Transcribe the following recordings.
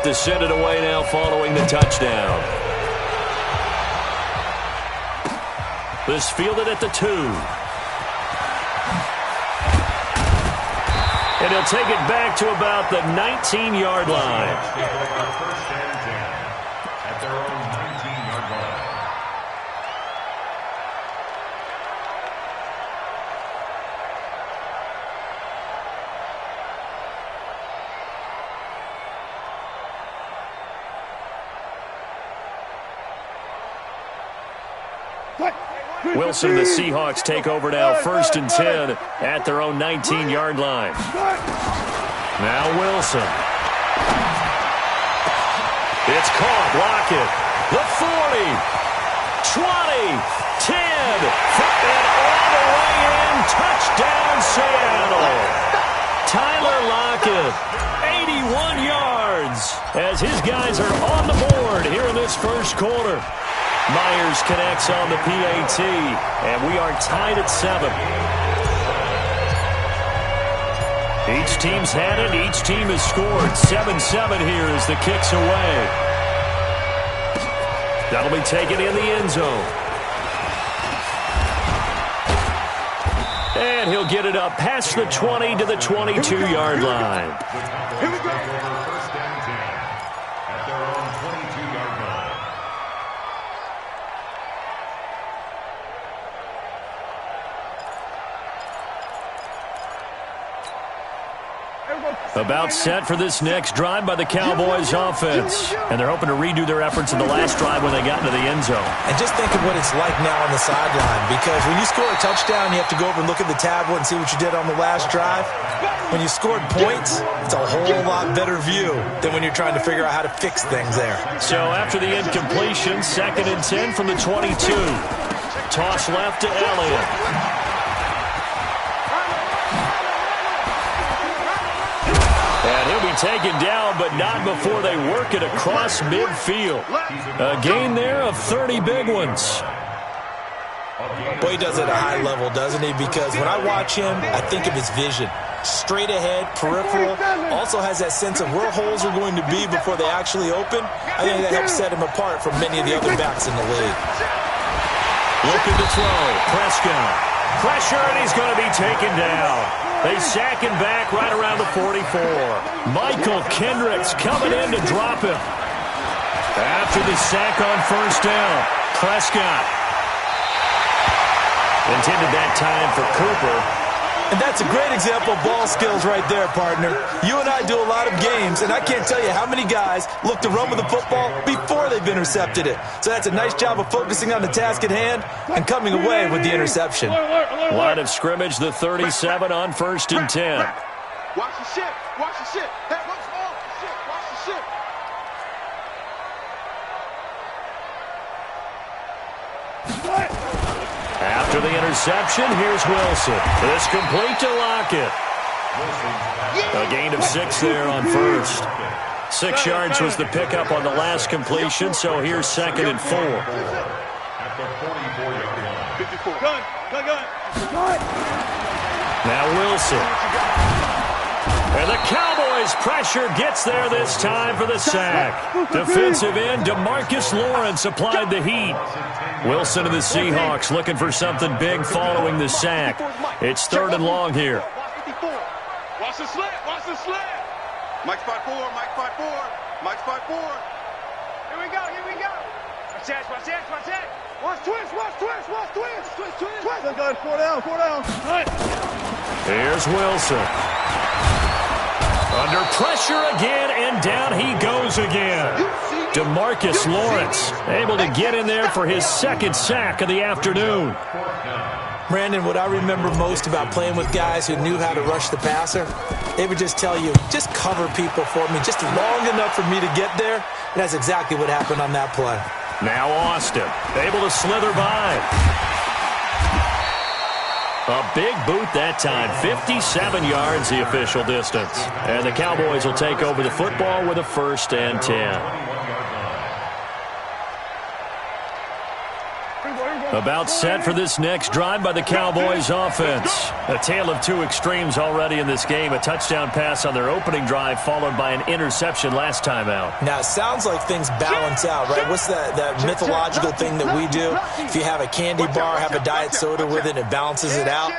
to send it away now following the touchdown. This fielded at the 2. And he'll take it back to about the 19-yard line. At their own 19-yard line. Wilson, the Seahawks take over now, 1st and 10 at their own 19-yard line. Now Wilson. It's caught. Lockett. The 40. 20. 10. And all the way in. Touchdown, Seattle. Tyler Lockett. 81 yards as his guys are on the board here in this first quarter. Myers connects on the PAT, and we are tied at 7. Each team's had it. Each team has scored. 7-7 here as the kick's away. That'll be taken in the end zone. And he'll get it up past the 20 to the 22-yard line. Here we go. First down 10 at their own 22-yard line. About set for this next drive by the Cowboys offense. And they're hoping to redo their efforts in the last drive when they got into the end zone. And just think of what it's like now on the sideline, because when you score a touchdown, you have to go over and look at the tablet and see what you did on the last drive. When you scored points, it's a whole lot better view than when you're trying to figure out how to fix things there. So after the incompletion, 2nd and 10 from the 22. Toss left to Elliott. And he'll be taken down, but not before they work it across midfield. A gain there of 30 big ones. Boy, he does it at a high level, doesn't he? Because when I watch him, I think of his vision. Straight ahead, peripheral. Also has that sense of where holes are going to be before they actually open. I think that helps set him apart from many of the other backs in the league. Looking to throw. Prescott. Pressure, and he's going to be taken down. They sack him back right around the 44. Michael Kendricks coming in to drop him. After the sack on 1st down, Prescott. Intended that time for Cooper. And that's a great example of ball skills right there, partner. You and I do a lot of games, and I can't tell you how many guys look to run with the football before they've intercepted it. So that's a nice job of focusing on the task at hand and coming away with the interception. Line of scrimmage, the 37 on 1st and 10. Watch the shit. Watch the shit. Hey, watch the shit. Watch the shit. After the interception, here's Wilson. This complete to Lockett. A gain of 6 there on 1st. 6 yards was the pickup on the last completion, so here's 2nd and 4. At the 44-yard line. 54. Gun. Now Wilson. And the Cowboys pressure gets there this time for the sack. Defensive end DeMarcus Lawrence applied the heat. Wilson and the Seahawks looking for something big following the sack. It's 3rd and long here. Watch the slant. Watch the slant. Mike spot 4. Mike spot 4. Mike spot 4. Here we go. Here we go. Watch that. Watch that. Watch that. Watch twist. Watch twist. Watch twist. Twist. Twist. Twist. Guys, 4 down. 4 down. Here's Wilson. Under pressure again, and down he goes again. DeMarcus Lawrence able to get in there for his 2nd sack of the afternoon. Brandon, what I remember most about playing with guys who knew how to rush the passer, they would just tell you, just cover people for me, just long enough for me to get there. And that's exactly what happened on that play. Now Austin, able to slither by. A big boot that time, 57 yards the official distance. And the Cowboys will take over the football with a 1st and 10. About set for this next drive by the Cowboys offense. A tale of two extremes already in this game. A touchdown pass on their opening drive followed by an interception last time out. Now, it sounds like things balance out, right? What's that mythological thing that we do? If you have a candy bar, have a diet soda with it, it balances it out.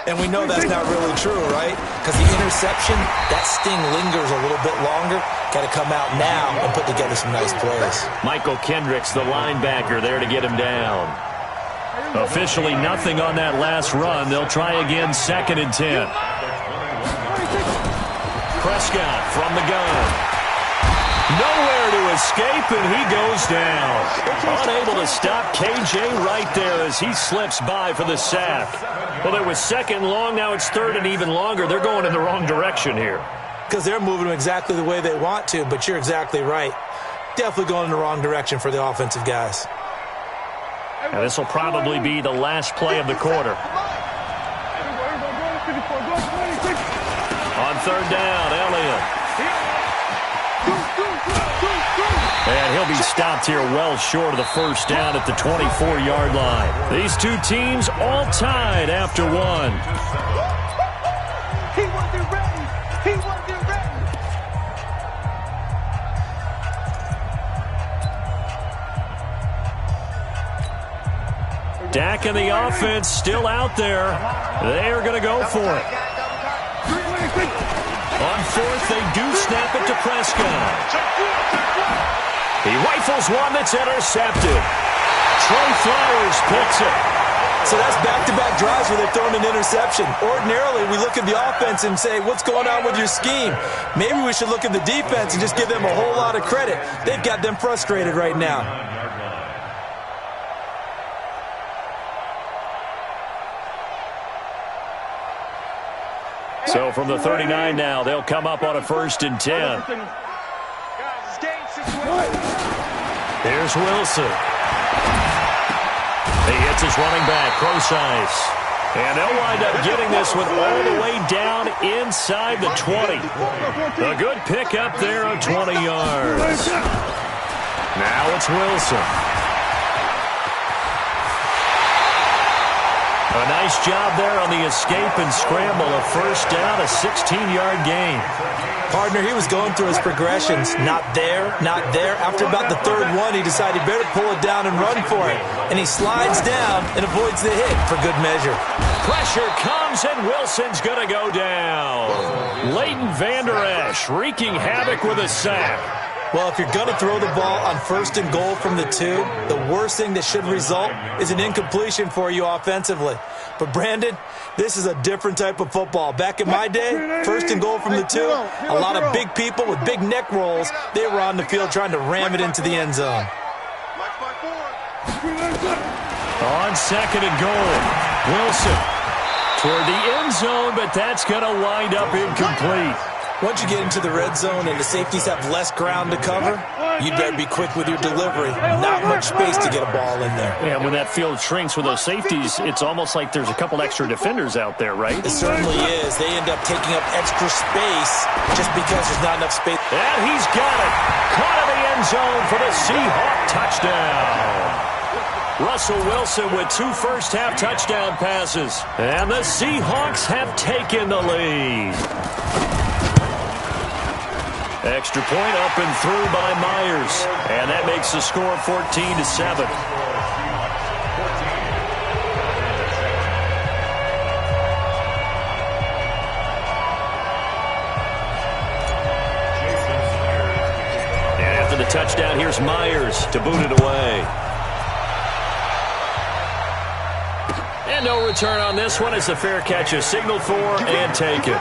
And we know that's not really true, right? Because the interception, that sting lingers a little bit longer. Got to come out now and put together some nice plays. Michael Kendricks, the linebacker, there to get him down. Officially nothing on that last run. They'll try again, 2nd and 10. Prescott from the gun. Nowhere to escape, and he goes down. Unable to stop KJ right there as he slips by for the sack. Well, it was 2nd long. Now it's 3rd and even longer. They're going in the wrong direction here. Because they're moving them exactly the way they want to, but you're exactly right. Definitely going in the wrong direction for the offensive guys. And this will probably be the last play of the quarter. On 3rd down, Elliott. And he'll be stopped here well short of the 1st down at the 24-yard line. These two teams all tied after one. He wasn't ready. He wasn't ready. Dak and the offense still out there. They are going to go for it. On 4th, they do snap it to Prescott. He rifles one that's intercepted. Trey Flowers picks it. So that's back-to-back drives where they've thrown an interception. Ordinarily, we look at the offense and say, what's going on with your scheme? Maybe we should look at the defense and just give them a whole lot of credit. They've got them frustrated right now. So from the 39 now, they'll come up on a 1st and 10. Here's Wilson. He hits his running back, Procise. And they'll wind up getting this one all the way down inside the 20. A good pickup there of 20 yards. Now it's Wilson. A nice job there on the escape and scramble. A 1st down, a 16-yard gain. Partner, he was going through his progressions. Not there, not there. After about the 3rd one, he decided he better pull it down and run for it. And he slides down and avoids the hit for good measure. Pressure comes, and Wilson's going to go down. Leighton Vander Esch wreaking havoc with a sack. Well, if you're going to throw the ball on 1st and goal from the 2, the worst thing that should result is an incompletion for you offensively. But, Brandon, this is a different type of football. Back in my day, 1st and goal from the 2, a lot of big people with big neck rolls, they were on the field trying to ram it into the end zone. On 2nd and goal, Wilson toward the end zone, but that's going to wind up incomplete. Once you get into the red zone and the safeties have less ground to cover, you better be quick with your delivery. Not much space to get a ball in there. Yeah, when that field shrinks with those safeties, it's almost like there's a couple extra defenders out there, right? It certainly is. They end up taking up extra space just because there's not enough space. And he's got it. Caught in the end zone for the Seahawk touchdown. Russell Wilson with 2 first-half touchdown passes. And the Seahawks have taken the lead. Extra point up and through by Myers. And that makes the score 14-7. And after the touchdown, here's Myers to boot it away. And no return on this one. It's a fair catch, a signal for, and take it.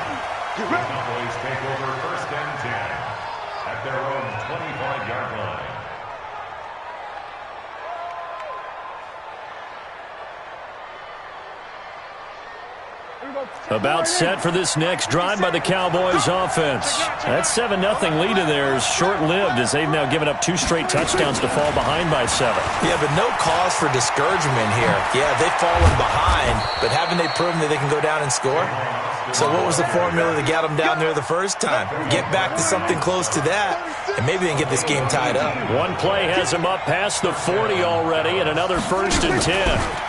Cowboys take over 1st and 10 at their own 25-yard line. About set for this next drive by the Cowboys offense. That 7-0 lead of theirs short-lived as they've now given up 2 straight touchdowns to fall behind by 7. Yeah, but no cause for discouragement here. Yeah, they've fallen behind, but haven't they proven that they can go down and score? So what was the formula that got them down there the first time? Get back to something close to that, and maybe they can get this game tied up. One play has them up past the 40 already, and another 1st and 10.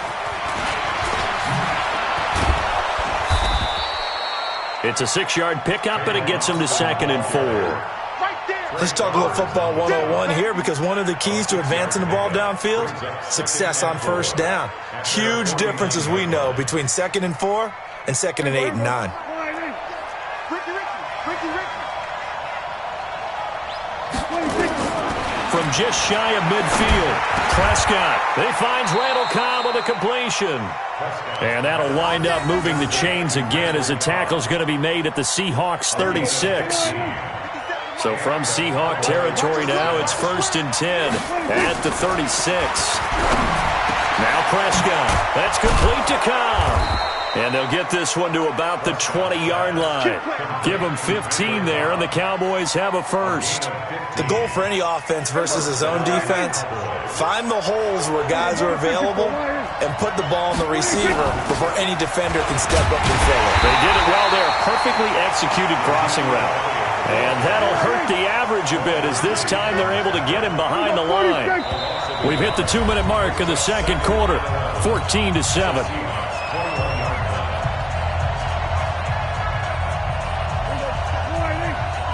It's a 6-yard pickup, and it gets him to 2nd and 4. Let's talk a little football 101 here, because one of the keys to advancing the ball downfield, success on 1st down. Huge difference, as we know, between 2nd and 4 and 2nd and 8 and 9. From just shy of midfield, Prescott. They finds Randall Cobb with a completion. And that'll wind up moving the chains again as the tackle's going to be made at the Seahawks 36. So from Seahawk territory now, it's 1st and 10 at the 36. Now Prescott. That's complete to Cobb. And they'll get this one to about the 20-yard line. Give them 15 there, and the Cowboys have a 1st. The goal for any offense versus his own defense, find the holes where guys are available and put the ball on the receiver before any defender can step up and fill it. They did it well there. Perfectly executed crossing route. And that'll hurt the average a bit as this time they're able to get him behind the line. We've hit the 2-minute mark of the 2nd quarter, 14-7.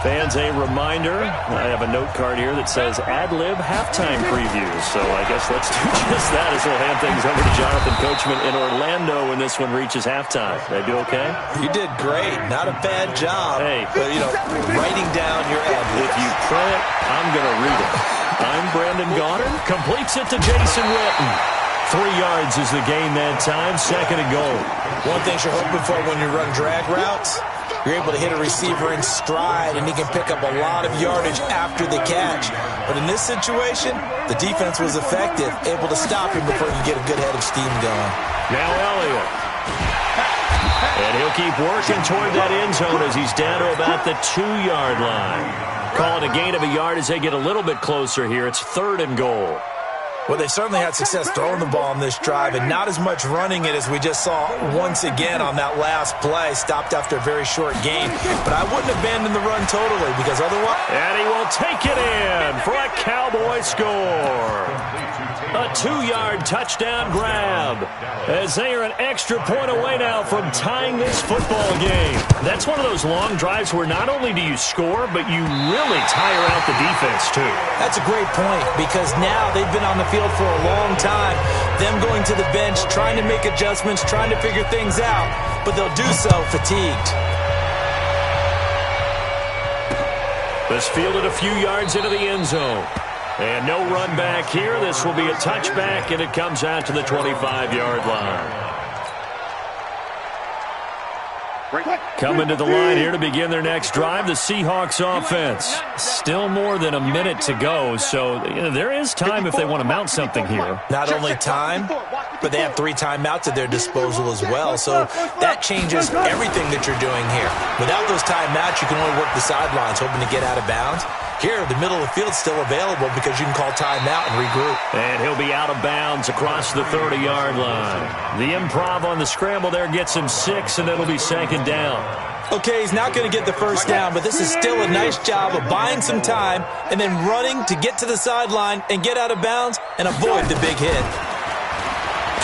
Fans, a reminder, I have a note card here that says ad-lib halftime previews. So I guess let's do just that as we'll hand things over to Jonathan Coachman in Orlando when this one reaches halftime. Did I do okay? You did great. Not a bad job. Hey. But, writing down your ad-libs. If you print, I'm going to read it. I'm Brandon Goddard. Completes it to Jason Witten. 3 yards is the gain that time. 2nd and goal. One thing you're hoping for when you run drag routes, you're able to hit a receiver in stride, and he can pick up a lot of yardage after the catch. But in this situation, the defense was effective, able to stop him before he could get a good head of steam going. Now Elliott. And he'll keep working toward that end zone as he's down to about the 2-yard line. Call it a gain of a yard as they get a little bit closer here. It's 3rd and goal. Well, they certainly had success throwing the ball on this drive and not as much running it as we just saw once again on that last play. Stopped after a very short gain. But I wouldn't abandon the run totally because otherwise... And he will take it in for a Cowboy score. A 2-yard touchdown grab as they are an extra point away now from tying this football game. That's one of those long drives where not only do you score, but you really tire out the defense too. That's a great point because now they've been on the field for a long time. Them going to the bench, trying to make adjustments, trying to figure things out, but they'll do so fatigued. This fielded a few yards into the end zone. And no run back here. This will be a touchback, and it comes out to the 25-yard line. Coming to the line here to begin their next drive, the Seahawks offense. Still more than a minute to go, so there is time if they want to mount something here. Not only time, but they have 3 timeouts at their disposal as well, so that changes everything that you're doing here. Without those timeouts, you can only work the sidelines, hoping to get out of bounds. Here, the middle of the field is still available because you can call timeout and regroup. And he'll be out of bounds across the 30-yard line. The improv on the scramble there gets him 6, and it'll be 2nd down. Okay, he's not going to get the 1st down, but this is still a nice job of buying some time and then running to get to the sideline and get out of bounds and avoid the big hit.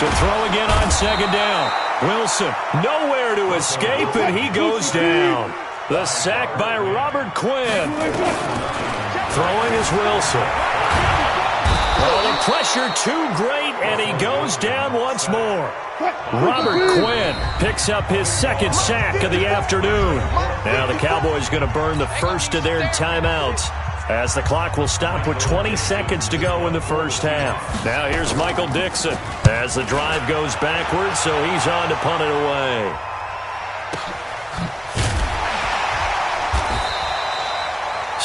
To throw again on 2nd down. Wilson, nowhere to escape, and he goes down. The sack by Robert Quinn. Throwing is Wilson. Oh, the pressure too great, and he goes down once more. Robert Quinn picks up his 2nd sack of the afternoon. Now the Cowboys going to burn the first of their timeouts as the clock will stop with 20 seconds to go in the first half. Now here's Michael Dixon as the drive goes backwards, so he's on to punt it away.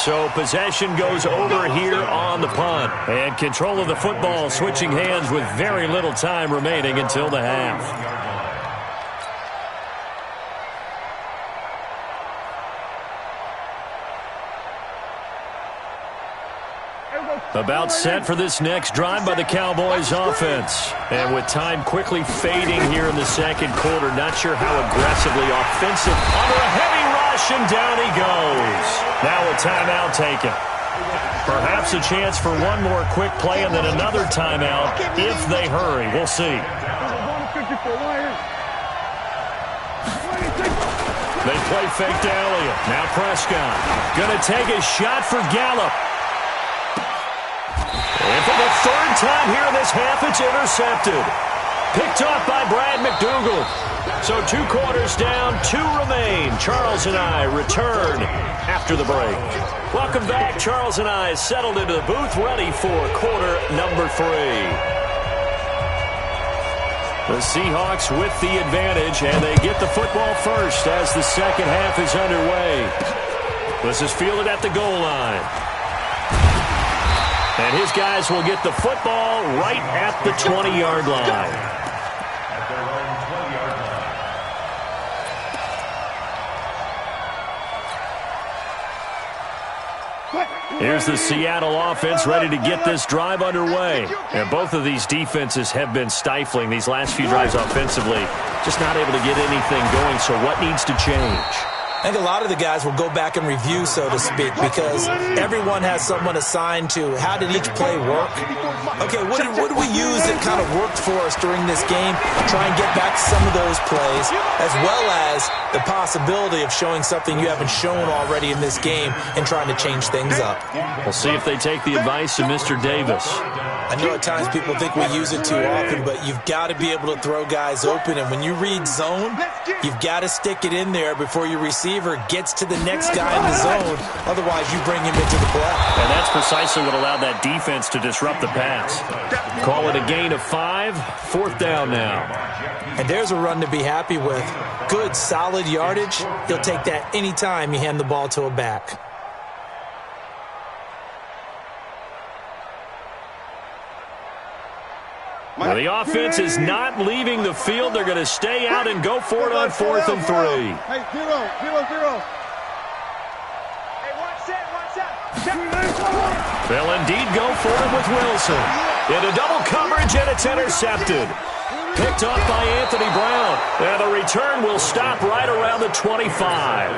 So possession goes over here on the punt. And control of the football switching hands with very little time remaining until the half. About set for this next drive by the Cowboys offense. And with time quickly fading here in the second quarter, not sure how aggressively offensive. Under a heavy rush, and down he goes. Now a timeout taken. Perhaps a chance for one more quick play and then another timeout if they hurry. We'll see. They play fake to Elliott. Now Prescott. Going to take a shot for Gallup. And for the third time here in this half, it's intercepted. Picked off by Brad McDougald. So 2 quarters down, 2 remain. Charles and I return after the break. Welcome back. Charles and I settled into the booth, ready for quarter number 3. The Seahawks with the advantage, and they get the football first as the second half is underway. This is fielded at the goal line. And his guys will get the football right at the 20-yard line. At their own 20-yard line. Here's the Seattle offense ready to get this drive underway. And both of these defenses have been stifling these last few drives offensively. Just not able to get anything going, so what needs to change? I think a lot of the guys will go back and review, so to speak, because everyone has someone assigned to how did each play work. Okay, what did we use that kind of worked for us during this game? Try and get back some of those plays, as well as the possibility of showing something you haven't shown already in this game and trying to change things up. We'll see if they take the advice of Mr. Davis. I know at times people think we use it too often, but you've got to be able to throw guys open. And when you read zone, you've got to stick it in there before your receiver gets to the next guy in the zone. Otherwise, you bring him into the play. And that's precisely what allowed that defense to disrupt the pass. Call it a gain of 5. 4th down now. And there's a run to be happy with. Good, solid yardage. You'll take that anytime you hand the ball to a back. Well, the offense is not leaving the field. They're going to stay out and go for it on 4th and 3. Hey, 0. Hey, watch that. They'll indeed go for it with Wilson. Into double coverage, and it's intercepted. Picked up by Anthony Brown. And the return will stop right around the 25.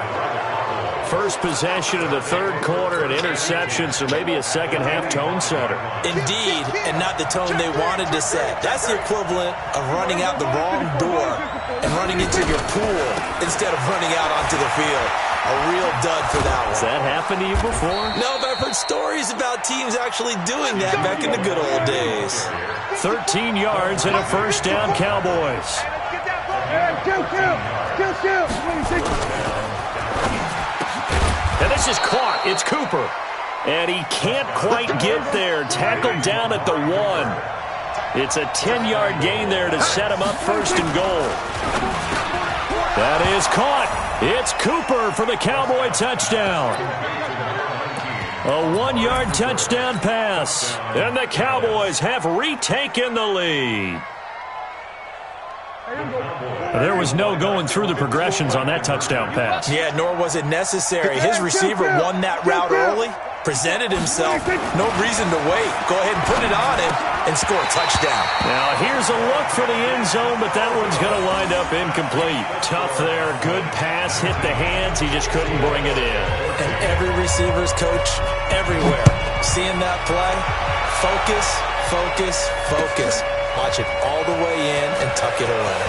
First possession of the third quarter, an interception, so maybe a second-half tone setter. Indeed, and not the tone they wanted to set. That's the equivalent of running out the wrong door and running into your pool instead of running out onto the field. A real dud for that one. Has that happened to you before? No, but I've heard stories about teams actually doing that back in the good old days. 13 yards and a first down, Cowboys. And this is caught. It's Cooper. And he can't quite get there. Tackled down at the 1. It's a 10-yard gain there to set him up first and goal. That is caught. It's Cooper for the Cowboy touchdown. A 1-yard touchdown pass. And the Cowboys have retaken the lead. There was no going through the progressions on that touchdown pass. Yeah, nor was it necessary. His receiver won that route early, presented himself. No reason to wait. Go ahead and put it on him and score a touchdown. Now, here's a look for the end zone, but that one's going to wind up incomplete. Tough there. Good pass. Hit the hands. He just couldn't bring it in. And every receiver's coach everywhere, seeing that play, focus, focus, focus. Watch it all the way in and tuck it away.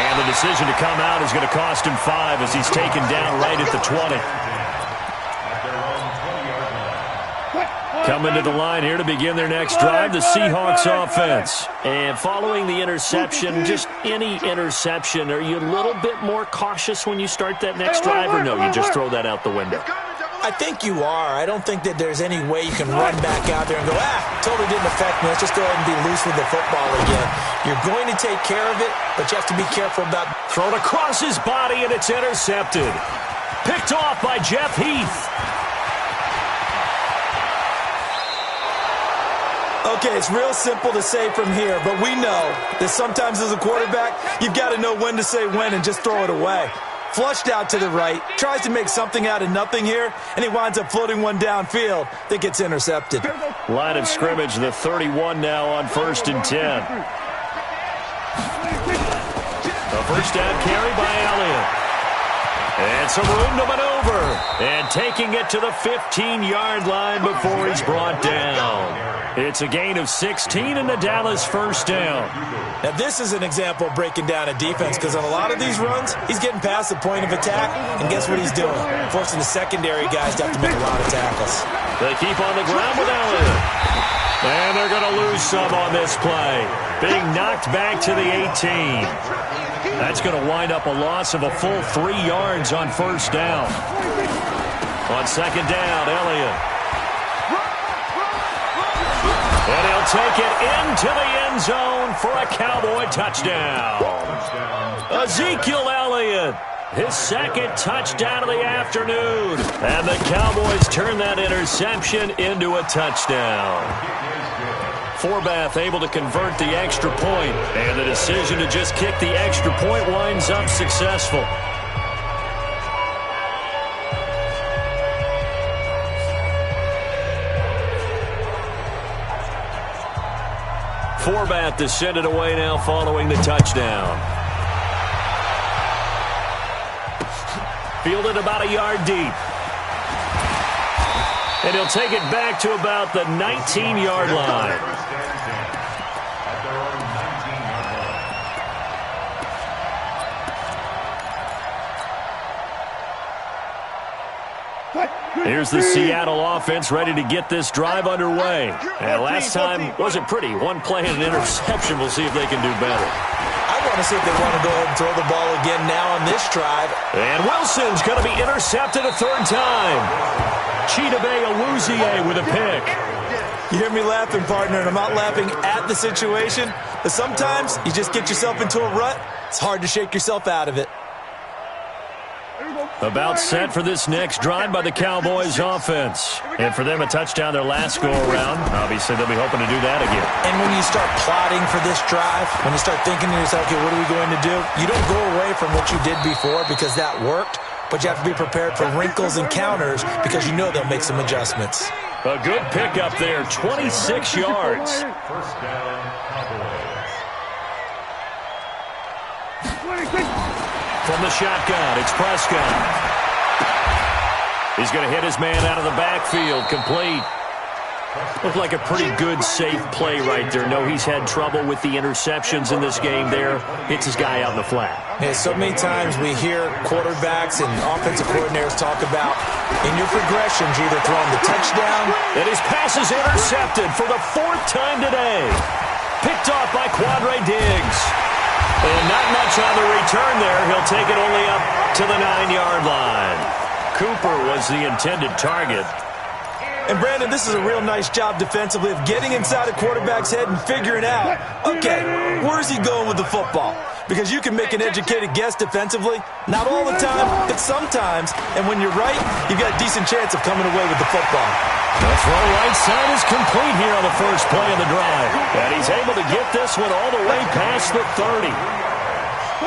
And the decision to come out is going to cost him 5 as he's taken down right at the 20. Coming to the line here to begin their next drive, the Seahawks offense. And following the interception, just any interception, are you a little bit more cautious when you start that next drive, or no, you just throw that out the window? I think you are. I don't think that there's any way you can run back out there and go, totally didn't affect me. Let's just go ahead and be loose with the football again. You're going to take care of it, but you have to be careful about... Thrown across his body, and it's intercepted. Picked off by Jeff Heath. Okay, it's real simple to say from here, but we know that sometimes as a quarterback, you've got to know when to say when and just throw it away. Flushed out to the right, tries to make something out of nothing here, and he winds up floating one downfield that gets intercepted. Line of scrimmage, the 31 now on 1st and 10. A first down carry by Elliott. And some room to maneuver. And taking it to the 15-yard line before he's brought down. It's a gain of 16 and the Dallas first down. Now this is an example of breaking down a defense, because on a lot of these runs, he's getting past the point of attack, and guess what he's doing? Forcing the secondary guys to have to make a lot of tackles. They keep on the ground with Elliott. And they're going to lose some on this play. Being knocked back to the 18. That's going to wind up a loss of a full 3 yards on first down. On second down, Elliott. And he'll take it into the end zone for a Cowboy touchdown. Ezekiel Elliott, his second touchdown of the afternoon. And the Cowboys turn that interception into a touchdown. Forbath able to convert the extra point, and the decision to just kick the extra point winds up successful. Forbath to send it away now following the touchdown. Fielded about a yard deep. And he'll take it back to about the 19-yard line. Here's the Seattle offense ready to get this drive underway. And last time wasn't pretty. One play and an interception. We'll see if they can do better. I want to see if they want to go ahead and throw the ball again now on this drive. And Wilson's going to be intercepted a third time. Chidobe Awuzie with a pick. You hear me laughing, partner, and I'm not laughing at the situation, but sometimes you just get yourself into a rut. It's hard to shake yourself out of it. About set for this next drive by the Cowboys offense. And for them, a touchdown their last go-around. Obviously, they'll be hoping to do that again. And when you start plotting for this drive, when you start thinking to yourself, okay, what are we going to do? You don't go away from what you did before because that worked, but you have to be prepared for wrinkles and counters because you know they'll make some adjustments. A good pickup there, 26 yards. First down, Cowboys. From the shotgun, it's Prescott. He's going to hit his man out of the backfield, complete. Looked like a pretty good, safe play right there. No, he's had trouble with the interceptions in this game there. Hits his guy out in the flat. Yeah, so many times we hear quarterbacks and offensive coordinators talk about in your progressions, you're either throwing the touchdown. And his pass is intercepted for the 4th time today. Picked off by Quandre Diggs. And not much on the return there. He'll take it only up to the 9-yard line. Cooper was the intended target. And, Brandon, this is a real nice job defensively of getting inside a quarterback's head and figuring out, okay, where's he going with the football? Because you can make an educated guess defensively, not all the time, but sometimes. And when you're right, you've got a decent chance of coming away with the football. The throw right side is complete here on the first play of the drive. And he's able to get this one all the way past the 30.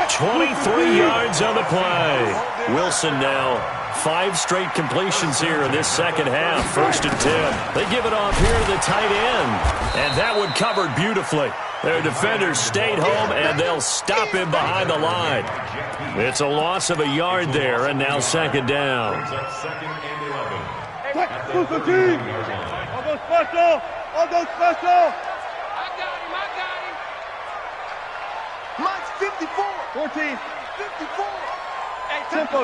23 yards on the play. Wilson now 5 straight completions here in this second half. 1st and 10. They give it off here to the tight end. And that one covered beautifully. Their defenders stayed home, and they'll stop him behind the line. It's a loss of a yard there, and now second down. Second and 11. I'll go special. I'll go special. I got him. Mike's 54. 14. 54. Hey, tempo.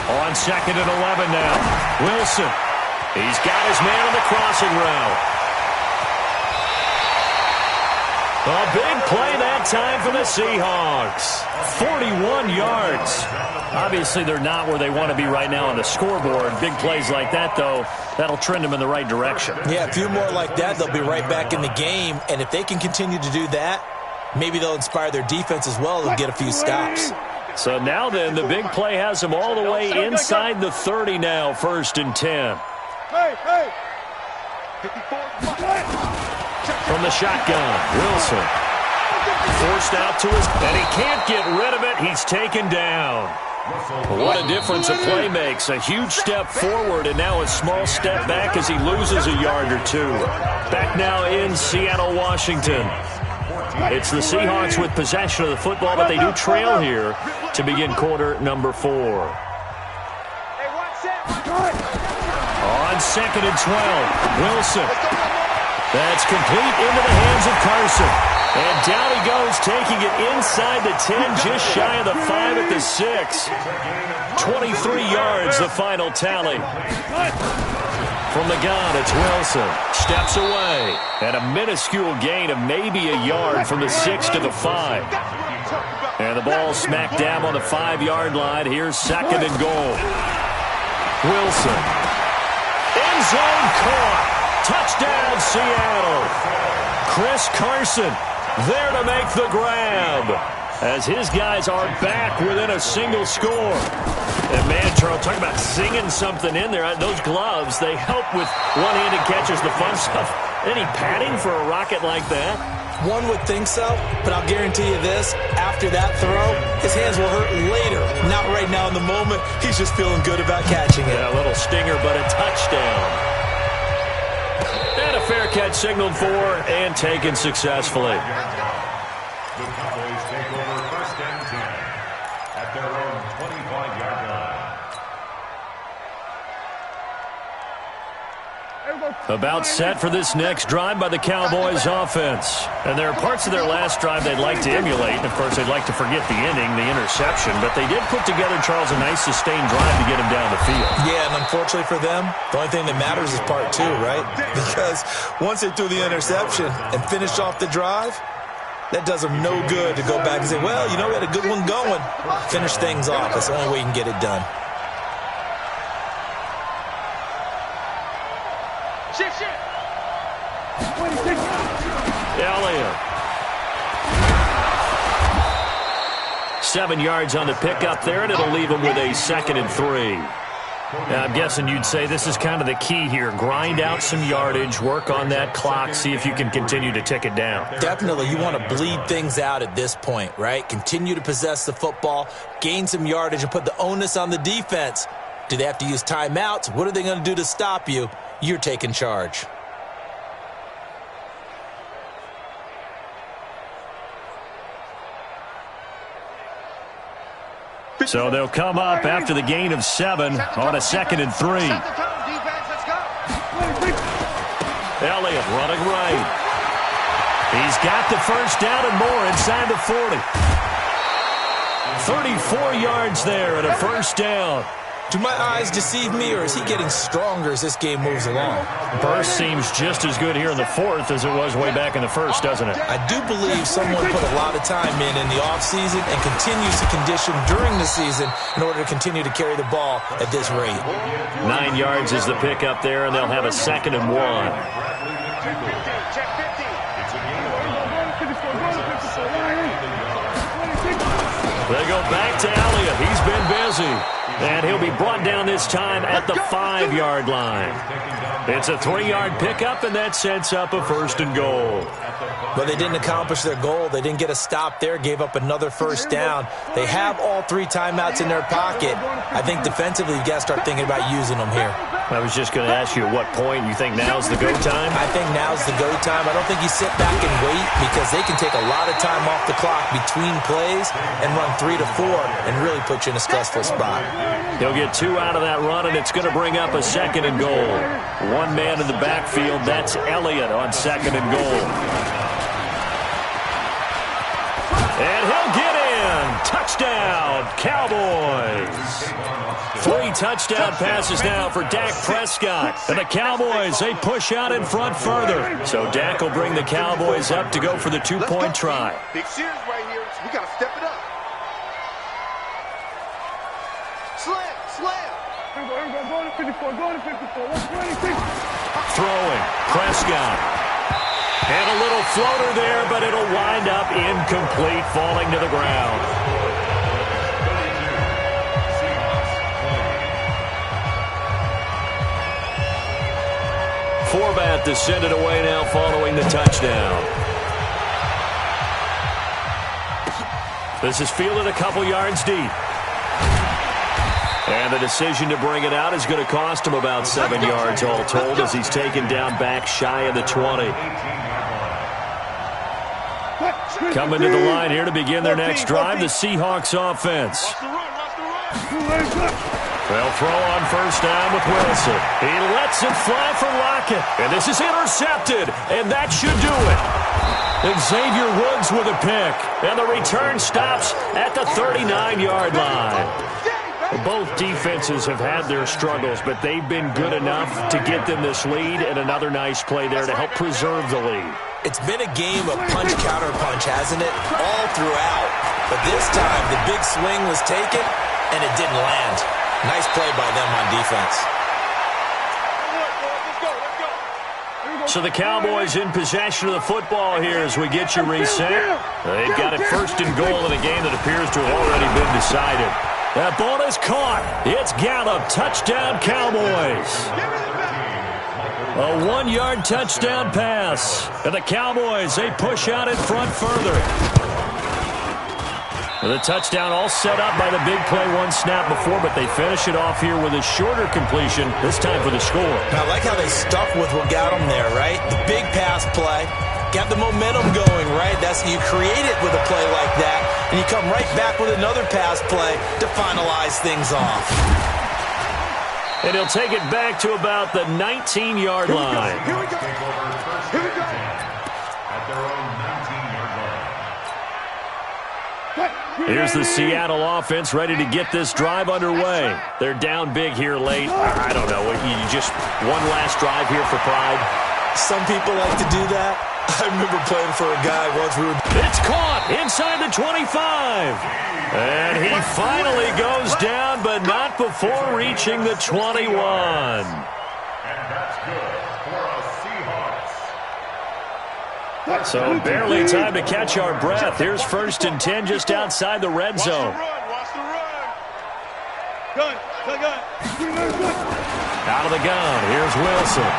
On second and 11 now. Wilson. He's got his man on the crossing route. A big play that time for the Seahawks. 41 yards. Obviously, they're not where they want to be right now on the scoreboard. Big plays like that, though, that'll trend them in the right direction. Yeah, a few more like that, they'll be right back in the game. And if they can continue to do that, maybe they'll inspire their defense as well and get a few stops. So now then, the big play has them all the way inside the 30 now, 1st and 10. Hey. From the shotgun, Wilson. Forced out to his, and he can't get rid of it. He's taken down. What a difference a play makes. A huge step forward and now a small step back as he loses a yard or two. Back now in Seattle, Washington. It's the Seahawks with possession of the football, but they do trail here to begin quarter number 4. On 2nd and 12, Wilson. That's complete into the hands of Carson. And down he goes, taking it inside the 10, just shy of the 5 at the 6. 23 yards, the final tally. From the gun, it's Wilson. Steps away. And a minuscule gain of maybe a yard from the 6 to the 5. And the ball smacked down on the 5-yard line. Here's 2nd and goal. Wilson. End zone caught. Touchdown, Seattle. Chris Carson there to make the grab as his guys are back within a single score. And man, Charles, talk about singing something in there. Those gloves, they help with one-handed catches, the fun stuff. Any padding for a rocket like that? One would think so, but I'll guarantee you this. After that throw, his hands will hurt later. Not right now in the moment. He's just feeling good about catching it. Yeah, a little stinger, but a touchdown. And a fair catch signaled for and taken successfully. The Cowboys take over 1st and 10 at their own 25-yard line. About set for this next drive by the Cowboys offense. And there are parts of their last drive they'd like to emulate. And, of course, they'd like to forget the inning, the interception. But they did put together, Charles, a nice sustained drive to get him down the field. Yeah, and unfortunately for them, the only thing that matters is part 2, right? Because once they threw the interception and finished off the drive, that does them no good to go back and say, well, you know, we had a good one going. Finish things off. That's the only way you can get it done. Elliott. 7 yards on the pickup there, and it'll leave him with a 2nd and 3. Now, I'm guessing you'd say this is kind of the key here. Grind out some yardage, work on that clock, see if you can continue to tick it down. Definitely. You want to bleed things out at this point, right? Continue to possess the football, gain some yardage, and put the onus on the defense. Do they have to use timeouts? What are they going to do to stop you? You're taking charge. So they'll come up after the gain of 7 on a 2nd and 3. Elliott running right. He's got the first down and more inside the 40. 34 yards there and a first down. Do my eyes deceive me, or is he getting stronger as this game moves along? Burst seems just as good here in the 4th as it was way back in the 1st, doesn't it? I do believe someone put a lot of time in the offseason and continues to condition during the season in order to continue to carry the ball at this rate. 9 yards is the pickup there, and they'll have a 2nd and 1. They go back to Elliott. He's been busy. And he'll be brought down this time at the 5-yard line. It's a 3-yard pickup, and that sets up a 1st and goal. But they didn't accomplish their goal. They didn't get a stop there, gave up another first down. They have all 3 timeouts in their pocket. I think defensively you've got to start thinking about using them here. I was just going to ask you at what point you think now's the go time? I think now's the go time. I don't think you sit back and wait because they can take a lot of time off the clock between plays and run 3 to 4 and really put you in a stressful spot. He'll get 2 out of that run, and it's going to bring up a 2nd and goal. 1 man in the backfield. That's Elliott on 2nd and goal. And he'll get in. Touchdown, Cowboys. 3 touchdown passes now for Dak Prescott. And the Cowboys, they push out in front further. So Dak will bring the Cowboys up to go for the 2-point try. Big series right here. We got to step it up. Slam, slam. Go to 54, go to 54. Let's 26. Throwing, Prescott. And a little floater there, but it'll wind up incomplete, falling to the ground. Forbat to send it away now following the touchdown. This is fielded a couple yards deep. And the decision to bring it out is going to cost him about 7 yards all told as he's taken down back shy of the 20. Coming to the line here to begin their next drive, the Seahawks offense. They'll throw on first down with Wilson. He lets it fly for Lockett. And this is intercepted. And that should do it. Xavier Woods with a pick. And the return stops at the 39-yard line. Both defenses have had their struggles, but they've been good enough to get them this lead, and another nice play there to help preserve the lead. It's been a game of punch, counter, punch, hasn't it? All throughout. But this time, the big swing was taken, and it didn't land. Nice play by them on defense. So the Cowboys in possession of the football here as we get you reset. They've got it first and goal in a game that appears to have already been decided. That ball is caught. It's Gallup. Touchdown, Cowboys. A 1-yard touchdown pass. And the Cowboys, they push out in front further. The touchdown all set up by the big play one snap before, but they finish it off here with a shorter completion, this time for the score. Now, I like how they stuck with what got them there, right? The big pass play. Got the momentum going, right? That's you create it with a play like that, and you come right back with another pass play to finalize things off. And he'll take it back to about the 19-yard line. Here we go. Here we go. At their own 19-yard line. Here's the Seattle offense ready to get this drive underway. They're down big here late. I don't know. You just one last drive here for pride. Some people like to do that. I remember playing for a guy once. It's caught inside the 25. And he finally goes down, but not before reaching the 21. And that's good for a Seahawks. So barely time to catch our breath. Here's first and 10 just outside the red zone. Watch the run. Gun. Out of the gun. Here's Wilson.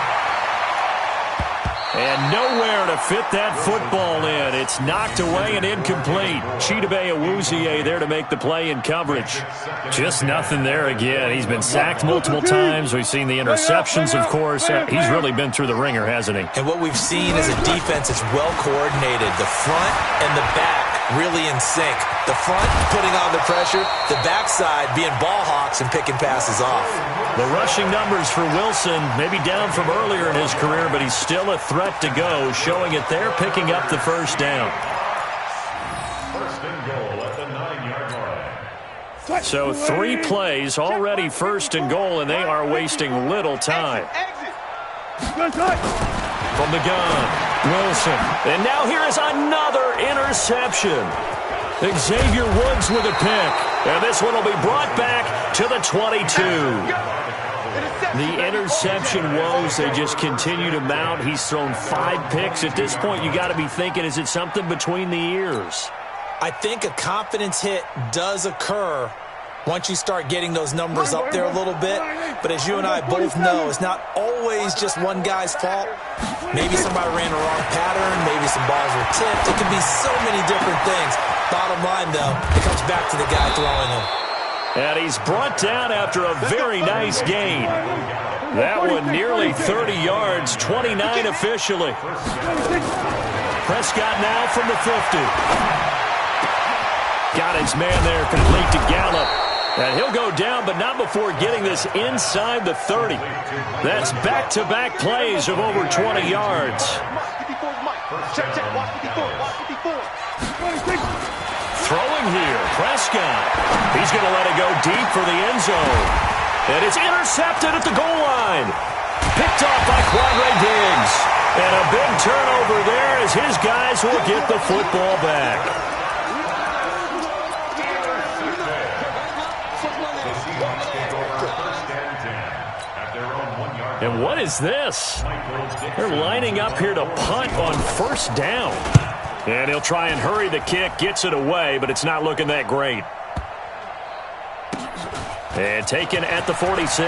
And nowhere to fit that football in. It's knocked away and incomplete. Chidobe Awuzie there to make the play in coverage. Just nothing there again. He's been sacked multiple times. We've seen the interceptions, of course. He's really been through the ringer, hasn't he? And what we've seen is a defense that's well coordinated. The front and the back really in sync. The front putting on the pressure. The backside being ball hawks and picking passes off. The rushing numbers for Wilson maybe down from earlier in his career, but he's still a threat to go, showing it there, picking up the first down. First and goal at the 9-yard line. So 3 plays already first and goal, and they are wasting little time. From the gun, Wilson. And now here is another interception. Xavier Woods with a pick. And this one will be brought back to the 22. The interception woes, they just continue to mount. He's thrown 5 picks. At this point, you got to be thinking, is it something between the ears? I think a confidence hit does occur once you start getting those numbers up there a little bit. But as you and I both know, it's not always just one guy's fault. Maybe somebody ran the wrong pattern. Maybe some balls were tipped. It can be so many different things. Bottom line, though, it comes back to the guy throwing them. And he's brought down after a very nice gain. That one nearly 30 yards, 29 officially. Prescott now from the 50. Got his man there, complete to Gallup. And he'll go down, but not before getting this inside the 30. That's back-to-back plays of over 20 yards. Throwing here, Prescott. He's going to let it go deep for the end zone. And it's intercepted at the goal line. Picked off by Quadre Diggs. And a big turnover there as his guys will get the football back. And what is this? They're lining up here to punt on first down. And he'll try and hurry the kick, gets it away, but it's not looking that great. And taken at the 46.